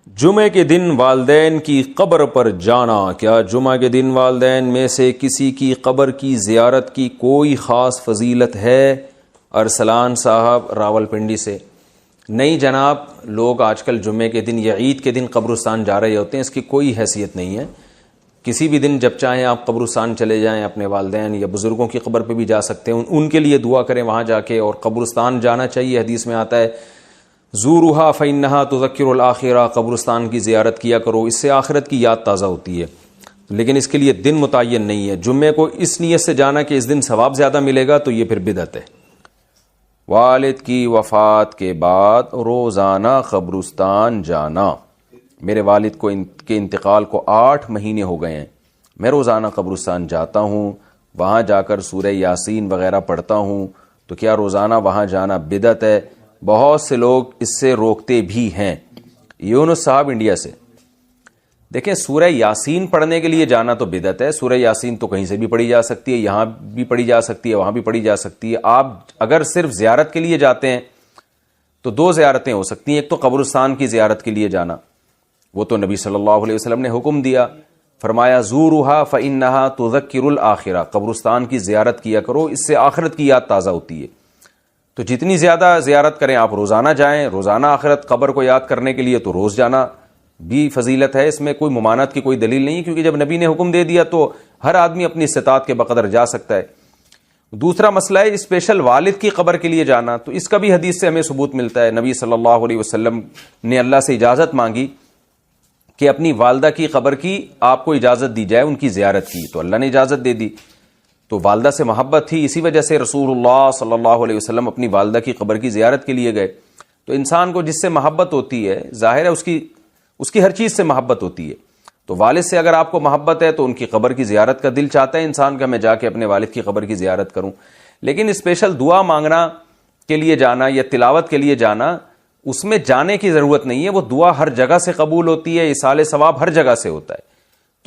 جمعے کے دن والدین کی قبر پر جانا، کیا جمعہ کے دن والدین میں سے کسی کی قبر کی زیارت کی کوئی خاص فضیلت ہے؟ ارسلان صاحب راولپنڈی سے۔ نہیں جناب، لوگ آج کل جمعے کے دن یا عید کے دن قبرستان جا رہے ہوتے ہیں، اس کی کوئی حیثیت نہیں ہے۔ کسی بھی دن جب چاہیں آپ قبرستان چلے جائیں، اپنے والدین یا بزرگوں کی قبر پہ بھی جا سکتے ہیں، ان کے لیے دعا کریں وہاں جا کے، اور قبرستان جانا چاہیے۔ حدیث میں آتا ہے زورھا فإنھا تذکر الآخرہ، قبرستان کی زیارت کیا کرو، اس سے آخرت کی یاد تازہ ہوتی ہے۔ لیکن اس کے لیے دن متعین نہیں ہے۔ جمعے کو اس نیت سے جانا کہ اس دن ثواب زیادہ ملے گا تو یہ پھر بدعت ہے۔ والد کی وفات کے بعد روزانہ قبرستان جانا۔ میرے والد کو کے انتقال کو 8 مہینے ہو گئے ہیں، میں روزانہ قبرستان جاتا ہوں، وہاں جا کر سورہ یاسین وغیرہ پڑھتا ہوں، تو کیا روزانہ وہاں جانا بدعت ہے؟ بہت سے لوگ اس سے روکتے بھی ہیں۔ یونس صاحب انڈیا سے۔ دیکھیں، سورہ یاسین پڑھنے کے لیے جانا تو بدعت ہے۔ سورہ یاسین تو کہیں سے بھی پڑھی جا سکتی ہے، یہاں بھی پڑھی جا سکتی ہے، وہاں بھی پڑھی جا سکتی ہے۔ آپ اگر صرف زیارت کے لیے جاتے ہیں تو 2 زیارتیں ہو سکتی ہیں۔ ایک تو قبرستان کی زیارت کے لیے جانا، وہ تو نبی صلی اللہ علیہ وسلم نے حکم دیا، فرمایا زورھا فإنھا تذکر الآخرہ، قبرستان کی زیارت کیا کرو، اس سے آخرت کی یاد تازہ ہوتی ہے۔ تو جتنی زیادہ زیارت کریں آپ، روزانہ جائیں، روزانہ آخرت قبر کو یاد کرنے کے لیے تو روز جانا بھی فضیلت ہے، اس میں کوئی ممانعت کی کوئی دلیل نہیں، کیونکہ جب نبی نے حکم دے دیا تو ہر آدمی اپنی استطاعت کے بقدر جا سکتا ہے۔ دوسرا مسئلہ ہے اسپیشل والد کی قبر کے لیے جانا، تو اس کا بھی حدیث سے ہمیں ثبوت ملتا ہے۔ نبی صلی اللہ علیہ وسلم نے اللہ سے اجازت مانگی کہ اپنی والدہ کی قبر کی آپ کو اجازت دی جائے، ان کی زیارت کی، تو اللہ نے اجازت دے دی۔ تو والدہ سے محبت تھی، اسی وجہ سے رسول اللہ صلی اللہ علیہ وسلم اپنی والدہ کی قبر کی زیارت کے لیے گئے۔ تو انسان کو جس سے محبت ہوتی ہے، ظاہر ہے اس کی ہر چیز سے محبت ہوتی ہے۔ تو والد سے اگر آپ کو محبت ہے تو ان کی قبر کی زیارت کا دل چاہتا ہے انسان کا، میں جا کے اپنے والد کی قبر کی زیارت کروں۔ لیکن اسپیشل دعا مانگنا کے لیے جانا یا تلاوت کے لیے جانا، اس میں جانے کی ضرورت نہیں ہے، وہ دعا ہر جگہ سے قبول ہوتی ہے، ایصال ثواب ہر جگہ سے ہوتا ہے۔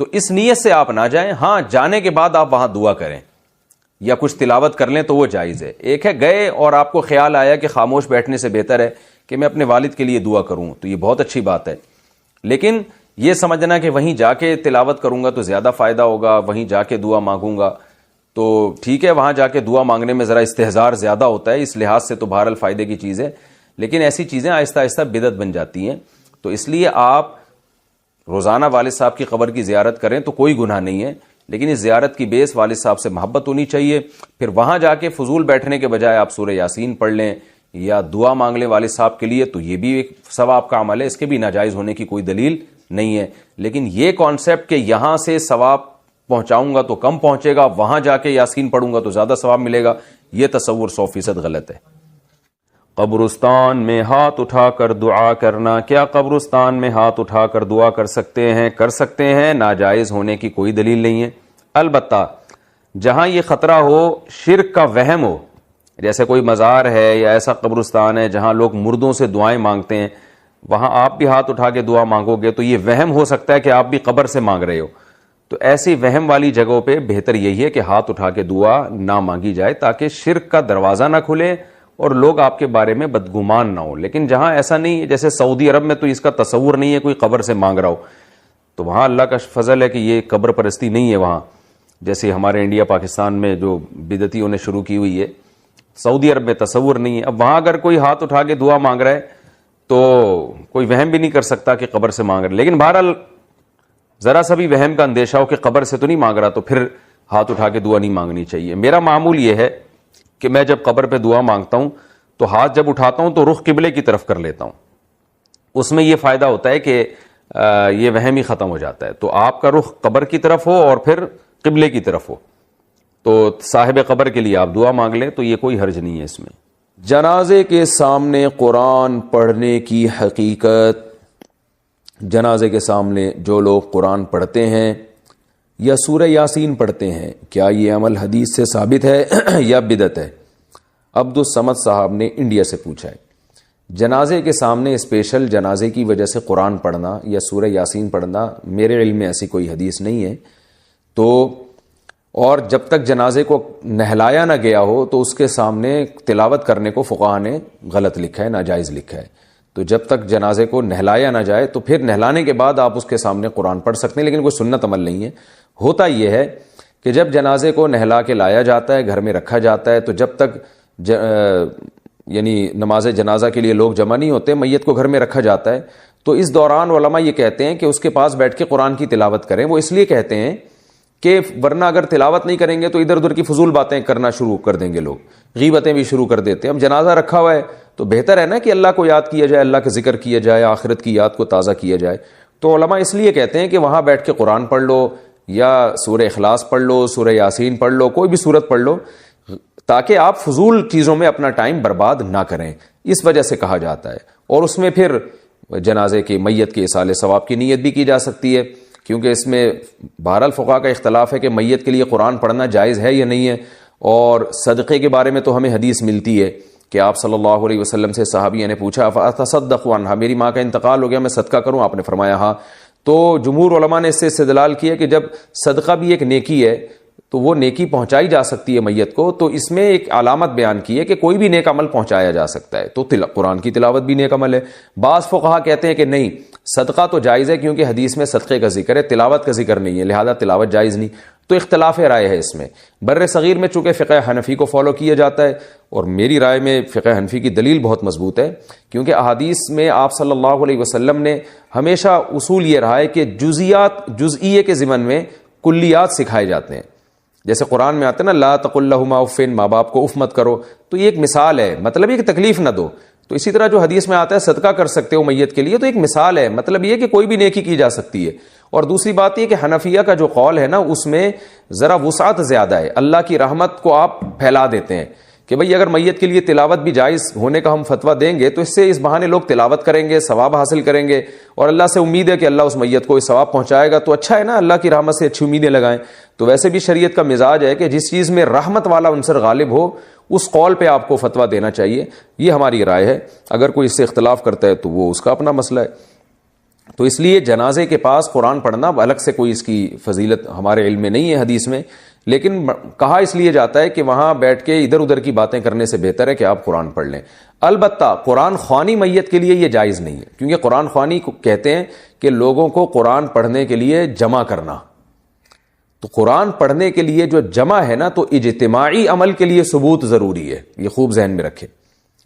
تو اس نیت سے آپ نہ جائیں، ہاں جانے کے بعد آپ وہاں دعا کریں یا کچھ تلاوت کر لیں تو وہ جائز ہے۔ ایک ہے گئے اور آپ کو خیال آیا کہ خاموش بیٹھنے سے بہتر ہے کہ میں اپنے والد کے لیے دعا کروں، تو یہ بہت اچھی بات ہے۔ لیکن یہ سمجھنا کہ وہیں جا کے تلاوت کروں گا تو زیادہ فائدہ ہوگا، وہیں جا کے دعا مانگوں گا، تو ٹھیک ہے، وہاں جا کے دعا مانگنے میں ذرا استحضار زیادہ ہوتا ہے، اس لحاظ سے تو بہرحال فائدے کی چیز ہے، لیکن ایسی چیزیں آہستہ آہستہ بدعت بن جاتی ہیں۔ تو اس لیے آپ روزانہ والد صاحب کی قبر کی زیارت کریں تو کوئی گناہ نہیں ہے، لیکن اس زیارت کی بیس والد صاحب سے محبت ہونی چاہیے۔ پھر وہاں جا کے فضول بیٹھنے کے بجائے آپ سورہ یاسین پڑھ لیں یا دعا مانگ لیں والد صاحب کے لیے، تو یہ بھی ایک ثواب کا عمل ہے، اس کے بھی ناجائز ہونے کی کوئی دلیل نہیں ہے۔ لیکن یہ کانسیپٹ کہ یہاں سے ثواب پہنچاؤں گا تو کم پہنچے گا، وہاں جا کے یاسین پڑھوں گا تو زیادہ ثواب ملے گا، یہ تصور 100% غلط ہے۔ قبرستان میں ہاتھ اٹھا کر دعا کرنا، کیا قبرستان میں ہاتھ اٹھا کر دعا کر سکتے ہیں؟ کر سکتے ہیں، ناجائز ہونے کی کوئی دلیل نہیں ہے۔ البتہ جہاں یہ خطرہ ہو، شرک کا وہم ہو، جیسے کوئی مزار ہے یا ایسا قبرستان ہے جہاں لوگ مردوں سے دعائیں مانگتے ہیں، وہاں آپ بھی ہاتھ اٹھا کے دعا مانگو گے تو یہ وہم ہو سکتا ہے کہ آپ بھی قبر سے مانگ رہے ہو۔ تو ایسی وہم والی جگہوں پہ بہتر یہی ہے کہ ہاتھ اٹھا کے دعا نہ مانگی جائے، تاکہ شرک کا دروازہ نہ کھلے اور لوگ آپ کے بارے میں بدگمان نہ ہو۔ لیکن جہاں ایسا نہیں ہے، جیسے سعودی عرب میں تو اس کا تصور نہیں ہے کوئی قبر سے مانگ رہا ہو، تو وہاں اللہ کا فضل ہے کہ یہ قبر پرستی نہیں ہے وہاں، جیسے ہمارے انڈیا پاکستان میں جو بدعتیوں نے شروع کی ہوئی ہے۔ سعودی عرب میں تصور نہیں ہے۔ اب وہاں اگر کوئی ہاتھ اٹھا کے دعا مانگ رہا ہے تو کوئی وہم بھی نہیں کر سکتا کہ قبر سے مانگ رہا ہے، لیکن بہرحال ذرا سا بھی وہم کا اندیشہ ہو کہ قبر سے تو نہیں مانگ رہا، تو پھر ہاتھ اٹھا کے دعا نہیں مانگنی چاہیے۔ میرا معمول یہ ہے کہ میں جب قبر پہ دعا مانگتا ہوں تو ہاتھ جب اٹھاتا ہوں تو رخ قبلے کی طرف کر لیتا ہوں، اس میں یہ فائدہ ہوتا ہے کہ یہ وہم ہی ختم ہو جاتا ہے۔ تو آپ کا رخ قبر کی طرف ہو اور پھر قبلے کی طرف ہو، تو صاحب قبر کے لیے آپ دعا مانگ لیں تو یہ کوئی حرج نہیں ہے اس میں۔ جنازے کے سامنے قرآن پڑھنے کی حقیقت۔ جنازے کے سامنے جو لوگ قرآن پڑھتے ہیں یا سورہ یاسین پڑھتے ہیں، کیا یہ عمل حدیث سے ثابت ہے یا بدعت ہے؟ عبد الصمد صاحب نے انڈیا سے پوچھا ہے۔ جنازے کے سامنے اسپیشل جنازے کی وجہ سے قرآن پڑھنا یا سورہ یاسین پڑھنا، میرے علم میں ایسی کوئی حدیث نہیں ہے۔ تو اور جب تک جنازے کو نہلایا نہ گیا ہو تو اس کے سامنے تلاوت کرنے کو فقہاء نے غلط لکھا ہے، ناجائز لکھا ہے۔ تو جب تک جنازے کو نہلایا نہ جائے تو پھر نہلانے کے بعد آپ اس کے سامنے قرآن پڑھ سکتے ہیں، لیکن کوئی سنت عمل نہیں ہے۔ ہوتا یہ ہے کہ جب جنازے کو نہلا کے لایا جاتا ہے، گھر میں رکھا جاتا ہے، تو جب تک یعنی نماز جنازہ کے لیے لوگ جمع نہیں ہوتے، میت کو گھر میں رکھا جاتا ہے، تو اس دوران علماء یہ کہتے ہیں کہ اس کے پاس بیٹھ کے قرآن کی تلاوت کریں۔ وہ اس لیے کہتے ہیں کہ ورنہ اگر تلاوت نہیں کریں گے تو ادھر ادھر کی فضول باتیں کرنا شروع کر دیں گے، لوگ غیبتیں بھی شروع کر دیتے ہیں۔ اب جنازہ رکھا ہوا ہے تو بہتر ہے نا کہ اللہ کو یاد کیا جائے، اللہ کا ذکر کیا جائے، آخرت کی یاد کو تازہ کیا جائے۔ تو علماء اس لیے کہتے ہیں کہ وہاں بیٹھ کے قرآن پڑھ لو، یا سورہ اخلاص پڑھ لو، سورہ یاسین پڑھ لو، کوئی بھی سورت پڑھ لو، تاکہ آپ فضول چیزوں میں اپنا ٹائم برباد نہ کریں، اس وجہ سے کہا جاتا ہے۔ اور اس میں پھر جنازے کی میت کے ایصال ثواب کی نیت بھی کی جا سکتی ہے، کیونکہ اس میں بہرحال فقہا کا اختلاف ہے کہ میت کے لیے قرآن پڑھنا جائز ہے یا نہیں ہے۔ اور صدقے کے بارے میں تو ہمیں حدیث ملتی ہے کہ آپ صلی اللہ علیہ وسلم سے صحابیہ نے پوچھا فاتصدق عنہا، میری ماں کا انتقال ہو گیا، میں صدقہ کروں؟ آپ نے فرمایا ہاں۔ تو جمہور علماء نے اس سے استدلال کیا کہ جب صدقہ بھی ایک نیکی ہے تو وہ نیکی پہنچائی جا سکتی ہے میت کو، تو اس میں ایک علامت بیان کی ہے کہ کوئی بھی نیک عمل پہنچایا جا سکتا ہے، تو قرآن کی تلاوت بھی نیک عمل ہے۔ بعض فقہا کہتے ہیں کہ نہیں، صدقہ تو جائز ہے کیونکہ حدیث میں صدقے کا ذکر ہے، تلاوت کا ذکر نہیں ہے، لہذا تلاوت جائز نہیں۔ تو اختلاف رائے ہے اس میں۔ بر صغیر میں چونکہ فقہ حنفی کو فالو کیا جاتا ہے، اور میری رائے میں فقہ حنفی کی دلیل بہت مضبوط ہے، کیونکہ احادیث میں آپ صلی اللہ علیہ وسلم نے ہمیشہ اصول یہ رہا ہے کہ جزئیے کے ضمن میں کلیات سکھائے جاتے ہیں۔ جیسے قرآن میں آتا ہے نا لا تقل لہما اف، ماں باپ کو اف مت کرو، تو یہ ایک مثال ہے، مطلب یہ کہ تکلیف نہ دو۔ تو اسی طرح جو حدیث میں آتا ہے صدقہ کر سکتے ہو میت کے لیے، تو ایک مثال ہے، مطلب یہ کہ کوئی بھی نیکی کی جا سکتی ہے۔ اور دوسری بات یہ کہ حنفیہ کا جو قول ہے نا، اس میں ذرا وسعت زیادہ ہے، اللہ کی رحمت کو آپ پھیلا دیتے ہیں کہ بھئی اگر میت کے لیے تلاوت بھی جائز ہونے کا ہم فتویٰ دیں گے تو اس سے اس بہانے لوگ تلاوت کریں گے، ثواب حاصل کریں گے، اور اللہ سے امید ہے کہ اللہ اس میت کو اس ثواب پہنچائے گا، تو اچھا ہے نا، اللہ کی رحمت سے اچھی امیدیں لگائیں۔ تو ویسے بھی شریعت کا مزاج ہے کہ جس چیز میں رحمت والا عنصر غالب ہو اس قول پہ آپ کو فتویٰ دینا چاہیے، یہ ہماری رائے ہے۔ اگر کوئی اس سے اختلاف کرتا ہے تو وہ اس کا اپنا مسئلہ ہے۔ تو اس لیے جنازے کے پاس قرآن پڑھنا الگ سے کوئی اس کی فضیلت ہمارے علم میں نہیں ہے حدیث میں، لیکن کہا اس لیے جاتا ہے کہ وہاں بیٹھ کے ادھر ادھر کی باتیں کرنے سے بہتر ہے کہ آپ قرآن پڑھ لیں۔ البتہ قرآن خوانی میت کے لیے یہ جائز نہیں ہے، کیونکہ قرآن خوانی کو کہتے ہیں کہ لوگوں کو قرآن پڑھنے کے لیے جمع کرنا۔ تو قرآن پڑھنے کے لیے جو جمع ہے نا، تو اجتماعی عمل کے لیے ثبوت ضروری ہے، یہ خوب ذہن میں رکھیں۔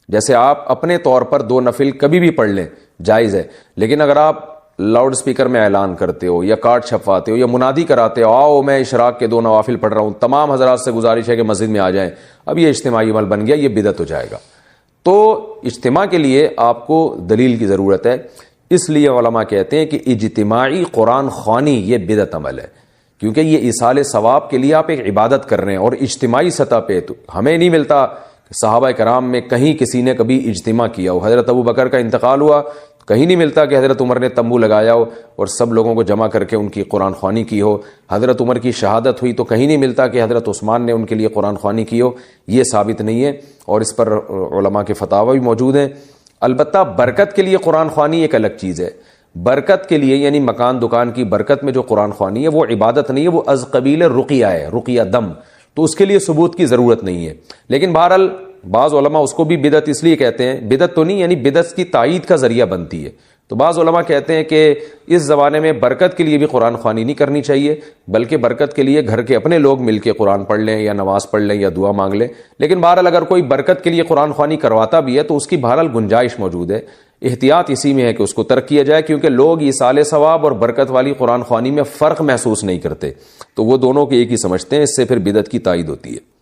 جیسے آپ اپنے طور پر 2 نفل کبھی بھی پڑھ لیں، جائز ہے، لیکن اگر آپ لاؤڈ سپیکر میں اعلان کرتے ہو یا کارڈ چھپواتے ہو یا منادی کراتے ہو آؤ میں اشراق کے 2 نوافل پڑھ رہا ہوں، تمام حضرات سے گزارش ہے کہ مسجد میں آ جائیں، اب یہ اجتماعی عمل بن گیا، یہ بدعت ہو جائے گا۔ تو اجتماع کے لیے آپ کو دلیل کی ضرورت ہے، اس لیے علماء کہتے ہیں کہ اجتماعی قرآن خوانی یہ بدعت عمل ہے، کیونکہ یہ ایصال ثواب کے لیے آپ ایک عبادت کر رہے ہیں، اور اجتماعی سطح پہ تو ہمیں نہیں ملتا صحابہ کرام میں کہیں کسی نے کبھی اجتماع کیا ہو۔ حضرت ابو بکر کا انتقال ہوا، کہیں نہیں ملتا کہ حضرت عمر نے تمبو لگایا ہو اور سب لوگوں کو جمع کر کے ان کی قرآن خوانی کی ہو۔ حضرت عمر کی شہادت ہوئی تو کہیں نہیں ملتا کہ حضرت عثمان نے ان کے لیے قرآن خوانی کی ہو، یہ ثابت نہیں ہے، اور اس پر علماء کے فتاوی بھی موجود ہیں۔ البتہ برکت کے لیے قرآن خوانی ایک الگ چیز ہے، برکت کے لیے یعنی مکان دکان کی برکت میں جو قرآن خوانی ہے وہ عبادت نہیں ہے، وہ از قبیل رقیہ ہے، رقیہ دم، تو اس کے لیے ثبوت کی ضرورت نہیں ہے۔ لیکن بہرحال بعض علماء اس کو بھی بدعت اس لیے کہتے ہیں، بدعت تو نہیں، یعنی بدعت کی تائید کا ذریعہ بنتی ہے۔ تو بعض علماء کہتے ہیں کہ اس زمانے میں برکت کے لیے بھی قرآن خوانی نہیں کرنی چاہیے، بلکہ برکت کے لیے گھر کے اپنے لوگ مل کے قرآن پڑھ لیں یا نماز پڑھ لیں یا دعا مانگ لیں۔ لیکن بہرحال اگر کوئی برکت کے لیے قرآن خوانی کرواتا بھی ہے تو اس کی بہرحال گنجائش موجود ہے، احتیاط اسی میں ہے کہ اس کو ترک کیا جائے، کیونکہ لوگ ایصال ثواب اور برکت والی قرآن خوانی میں فرق محسوس نہیں کرتے، تو وہ دونوں کو ایک ہی سمجھتے ہیں، اس سے پھر بدعت کی تائید ہوتی ہے۔